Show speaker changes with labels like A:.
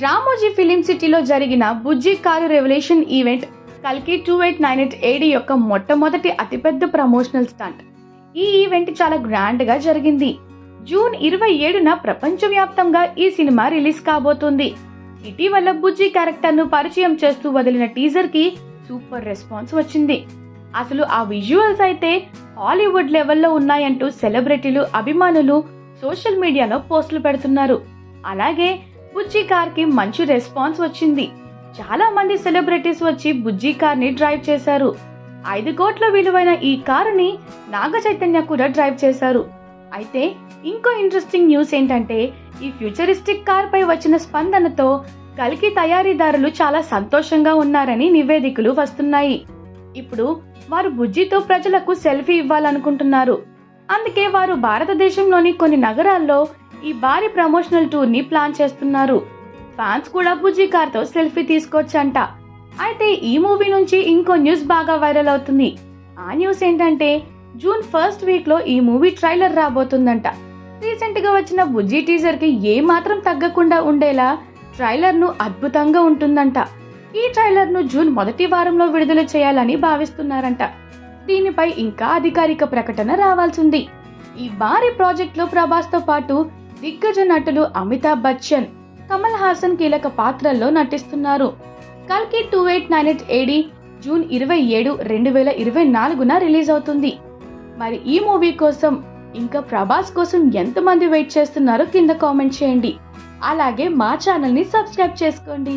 A: Ramoji film సిటీలో జరిగిన బుజ్జి car revolution event కల్కి 2898 ఏడి యొక్క మొట్టమొదటి అతిపెద్ద ప్రమోషనల్ స్టంట్. ఈ ఈవెంట్ చాలా గ్రాండ్గా జరిగింది. జూన్ 27న ప్రపంచవ్యాప్తంగా ఈ సినిమా రిలీజ్ కాబోతుంది. ఇటీవల బుజ్జి క్యారెక్టర్ను పరిచయం చేస్తూ వదిలిన టీజర్కి సూపర్ రెస్పాన్స్ వచ్చింది. అసలు ఆ విజువల్స్ అయితే హాలీవుడ్ లెవెల్లో ఉన్నాయంటూ సెలబ్రిటీలు, అభిమానులు సోషల్ మీడియాలో పోస్టులు పెడుతున్నారు. అలాగే బుజ్జి కార్కి మంచి రెస్పాన్స్ వచ్చింది. చాలా మంది సెలబ్రిటీస్ వచ్చి బుజ్జి కార్ని డ్రైవ్ చేశారు. 5 కోట్ల విలువైన ఈ కారుని నాగ చైతన్య కూడా డ్రైవ్ చేశారు. అయితే ఇంకో ఇంట్రెస్టింగ్ న్యూస్ ఏంటంటే, ఈ ఫ్యూచరిస్టిక్ కార్ పై వచ్చిన స్పందనతో కల్కి తయారీదారులు చాలా సంతోషంగా ఉన్నారని నివేదికలు వస్తున్నాయి. ఇప్పుడు వారు బుజ్జితో ప్రజలకు సెల్ఫీ ఇవ్వాలనుకుంటున్నారు. అందుకే వారు భారతదేశంలోని కొన్ని నగరాల్లో ఈ భారీ ప్రమోషనల్ టూర్ ని ప్లాన్ చేస్తున్నారు. ఫ్యాన్స్ కూడా బుజ్జి కార్తో సెల్ఫీ తీసుకోవచ్చంట. అయితే ఈ మూవీ నుంచి ఇంకో న్యూస్ బాగా వైరల్ అవుతుంది. ఆ న్యూస్ ఏంటంటే, జూన్ 1st వీక్ లో ఈ మూవీ ట్రైలర్ రాబోతుందంట. రీసెంట్ గా వచ్చిన బుజ్జి టీజర్ కి ఏ మాత్రం తగ్గకుండా ఉండేలా ట్రైలర్ ను అద్భుతంగా ఉంటుందంట. ఈ ట్రైలర్ ను జూన్ మొదటి వారంలో విడుదల చేయాలని భావిస్తున్నారంట. దీనిపై ఇంకా అధికారిక ప్రకటన రావాల్సింది. ఈ భారీ ప్రాజెక్ట్ లో ప్రభాస్ తో పాటు దిగ్గజ నటులు అమితాబ్ బచ్చన్, కమల్ హాసన్ కీలక పాత్రల్లో నటిస్తున్నారు. కల్కి 2898 ఏడి జూన్ 27, 2024న రిలీజ్ అవుతుంది. మరి ఈ మూవీ కోసం ఇంకా ప్రభాస్ కోసం ఎంతమంది వెయిట్ చేస్తున్నారో కింద కామెంట్ చేయండి. అలాగే మా ఛానల్ ని సబ్స్క్రైబ్ చేసుకోండి.